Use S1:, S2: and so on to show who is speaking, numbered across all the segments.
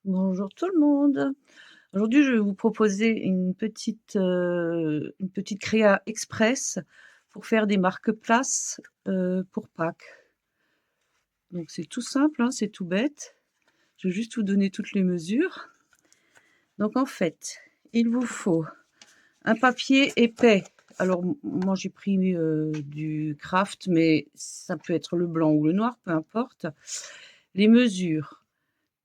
S1: Bonjour tout le monde. Aujourd'hui, je vais vous proposer une petite créa express pour faire des marque-places pour Pâques. Donc c'est tout simple, hein, c'est tout bête. Je vais juste vous donner toutes les mesures. Donc en fait, il vous faut un papier épais. Alors moi j'ai pris du craft, mais ça peut être le blanc ou le noir, peu importe. Les mesures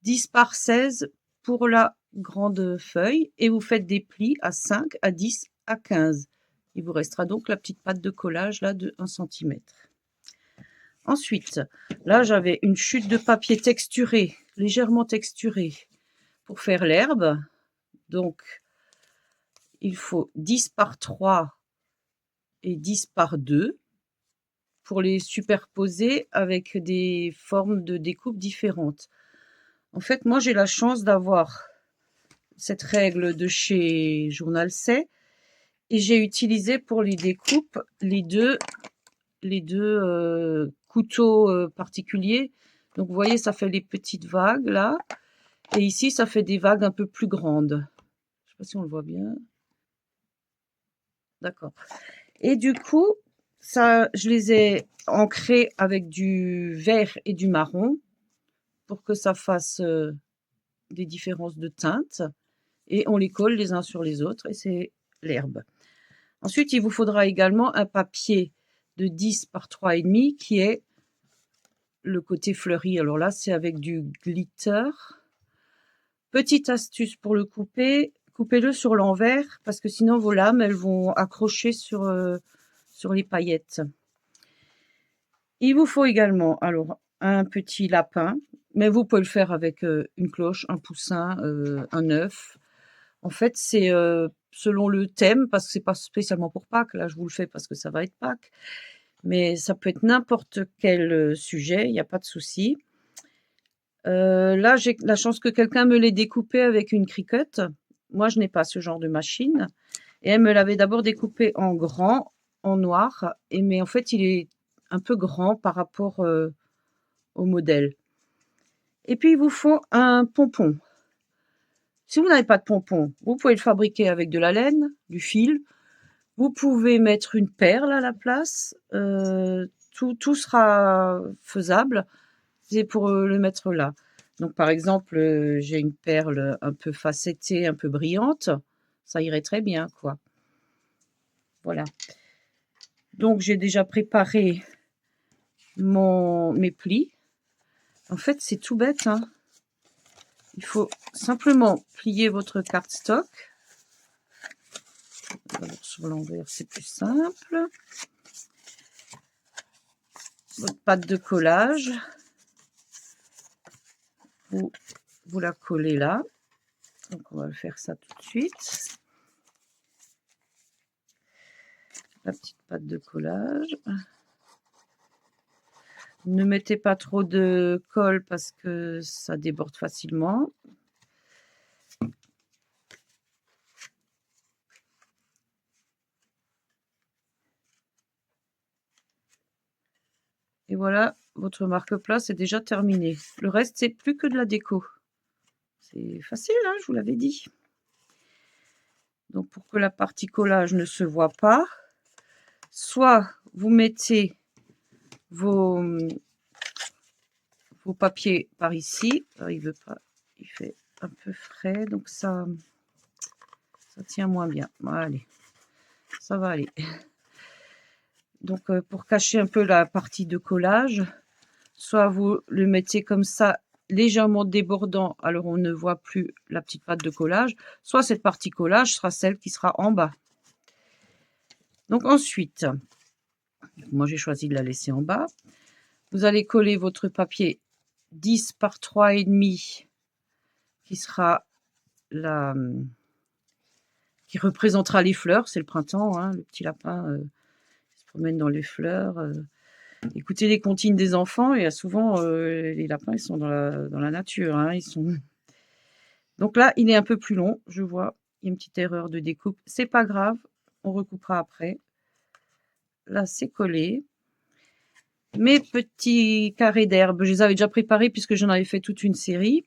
S1: 10 par 16 pour la grande feuille et vous faites des plis à 5, à 10, à 15. Il vous restera donc la petite pâte de collage là de 1 centimètre. Ensuite, là j'avais une chute de papier texturé, légèrement texturé pour faire l'herbe. Donc il faut 10 par 3 et 10 par 2 pour les superposer avec des formes de découpe différentes. En fait, moi j'ai la chance d'avoir cette règle de chez Journal C et j'ai utilisé pour les découpes les deux couteaux particuliers. Donc vous voyez, ça fait les petites vagues là, et ici ça fait des vagues un peu plus grandes. Je sais pas si on le voit bien. D'accord. Et du coup, ça, je les ai ancrés avec du vert et du marron pour que ça fasse des différences de teintes. Et on les colle les uns sur les autres et c'est l'herbe. Ensuite, il vous faudra également un papier de 10 par 3,5 qui est le côté fleuri. Alors là, c'est avec du glitter. Petite astuce pour le couper, coupez-le sur l'envers parce que sinon vos lames, elles vont accrocher sur les paillettes. Il vous faut également alors un petit lapin, mais vous pouvez le faire avec une cloche, un poussin, un œuf. En fait, c'est selon le thème, parce que c'est pas spécialement pour Pâques. Là, je vous le fais parce que ça va être Pâques. Mais ça peut être n'importe quel sujet, il n'y a pas de souci. Là, j'ai la chance que quelqu'un me l'ait découpé avec une Cricut. Moi, je n'ai pas ce genre de machine. Et elle me l'avait d'abord découpé en grand, en noir. Mais en fait, il est un peu grand par rapport au modèle. Et puis, il vous faut un pompon. Si vous n'avez pas de pompon, vous pouvez le fabriquer avec de la laine, du fil. Vous pouvez mettre une perle à la place. Tout sera faisable. C'est pour le mettre là. Donc, par exemple, j'ai une perle un peu facettée, un peu brillante. Ça irait très bien, quoi. Voilà. Donc, j'ai déjà préparé mes plis. En fait, c'est tout bête, hein. Il faut simplement plier votre cardstock. Alors, sur l'envers, c'est plus simple. Votre pâte de collage. Vous la collez là. Donc, on va faire ça tout de suite. La petite pâte de collage. Ne mettez pas trop de colle parce que ça déborde facilement. Et voilà, votre marque-place est déjà terminée. Le reste, c'est plus que de la déco. C'est facile, hein, je vous l'avais dit. Donc, pour que la partie collage ne se voit pas, soit vous mettez vos papiers par ici. Alors, il veut pas, il fait un peu frais, donc ça tient moins bien. Allez, ça va aller. Donc, pour cacher un peu la partie de collage, soit vous le mettez comme ça, légèrement débordant, alors on ne voit plus la petite pâte de collage, soit cette partie collage sera celle qui sera en bas. Donc ensuite, moi j'ai choisi de la laisser en bas. Vous allez coller votre papier 10 par 3,5 qui sera la qui représentera les fleurs, c'est le printemps, hein, le petit lapin se promène dans les fleurs. Écoutez les comptines des enfants, et souvent les lapins ils sont dans la nature, hein, ils sont. Donc là, il est un peu plus long, je vois. Il y a une petite erreur de découpe. C'est pas grave, on recoupera après. Là, c'est collé. Mes petits carrés d'herbe, je les avais déjà préparés puisque j'en avais fait toute une série.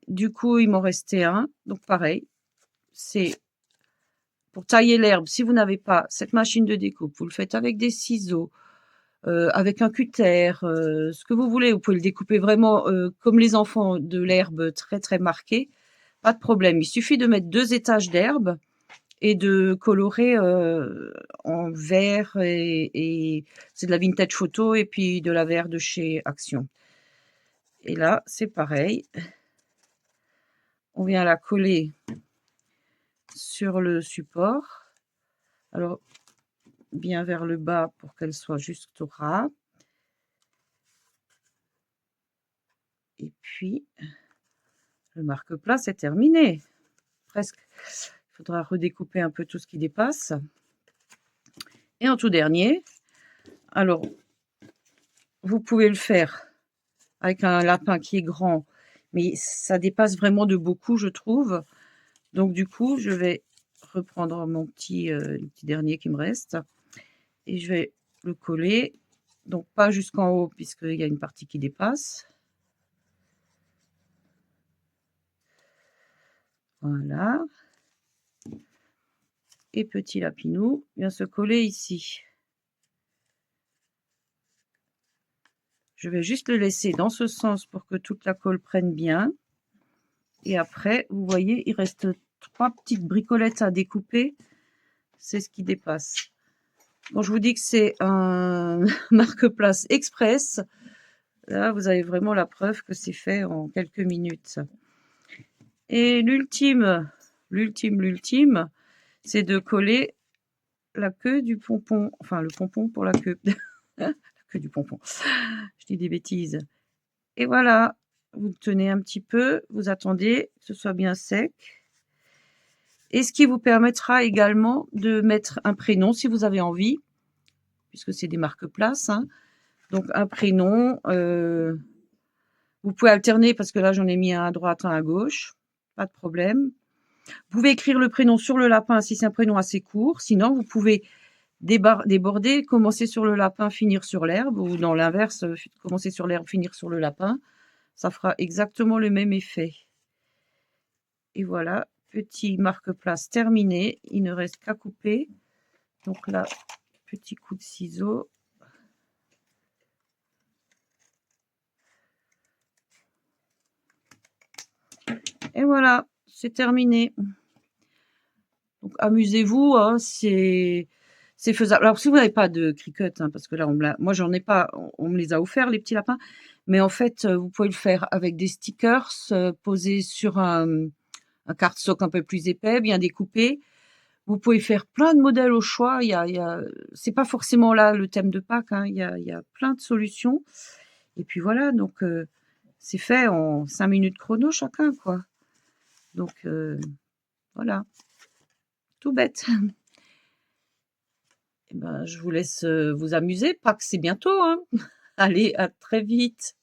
S1: du coup, il m'en restait un. Donc pareil, c'est pour tailler l'herbe. Si vous n'avez pas cette machine de découpe, vous le faites avec des ciseaux, avec un cutter, ce que vous voulez. Vous pouvez le découper vraiment comme les enfants, de l'herbe très très marquée. Pas de problème. Il suffit de mettre 2 étages d'herbe et de colorer en vert, et c'est de la vintage photo et puis de la vert de chez Action. Et là, c'est pareil. On vient la coller sur le support. Alors, bien vers le bas pour qu'elle soit juste au ras. Et puis, le marque-place est terminé. Presque. Il faudra redécouper un peu tout ce qui dépasse. Et en tout dernier, alors, vous pouvez le faire avec un lapin qui est grand, mais ça dépasse vraiment de beaucoup, je trouve. Donc du coup, je vais reprendre mon petit, le petit dernier qui me reste et je vais le coller. Donc pas jusqu'en haut puisqu'il y a une partie qui dépasse. Voilà. Et petit lapinou vient se coller ici. Je vais juste le laisser dans ce sens pour que toute la colle prenne bien. Et après, vous voyez, il reste 3 petites bricolettes à découper. C'est ce qui dépasse. Bon, je vous dis que c'est un marque-place express. Là, vous avez vraiment la preuve que c'est fait en quelques minutes. Et l'ultime, c'est de coller la queue du pompon. Enfin, le pompon pour la queue. La queue du pompon. Je dis des bêtises. Et voilà, vous le tenez un petit peu, vous attendez que ce soit bien sec. Et ce qui vous permettra également de mettre un prénom si vous avez envie, puisque c'est des marque-places. Hein. Donc un prénom, vous pouvez alterner parce que là j'en ai mis un à droite, un à gauche, pas de problème. Vous pouvez écrire le prénom sur le lapin si c'est un prénom assez court, sinon vous pouvez déborder, commencer sur le lapin, finir sur l'herbe, ou dans l'inverse, commencer sur l'herbe, finir sur le lapin. Ça fera exactement le même effet. Et voilà, petit marque-place terminé, il ne reste qu'à couper. Donc là, petit coup de ciseau. Et voilà, c'est terminé. Donc amusez-vous, hein, c'est faisable. Alors si vous n'avez pas de Cricut, hein, parce que là, moi j'en ai pas, on me les a offerts les petits lapins, mais en fait, vous pouvez le faire avec des stickers posés sur un cardstock un peu plus épais, bien découpé. Vous pouvez faire plein de modèles au choix. C'est pas forcément là le thème de Pâques, hein, il y a plein de solutions. Et puis voilà, donc c'est fait en 5 minutes chrono chacun, quoi. Donc voilà, tout bête. Eh ben, je vous laisse vous amuser. Pâques, c'est bientôt, hein. Allez, à très vite.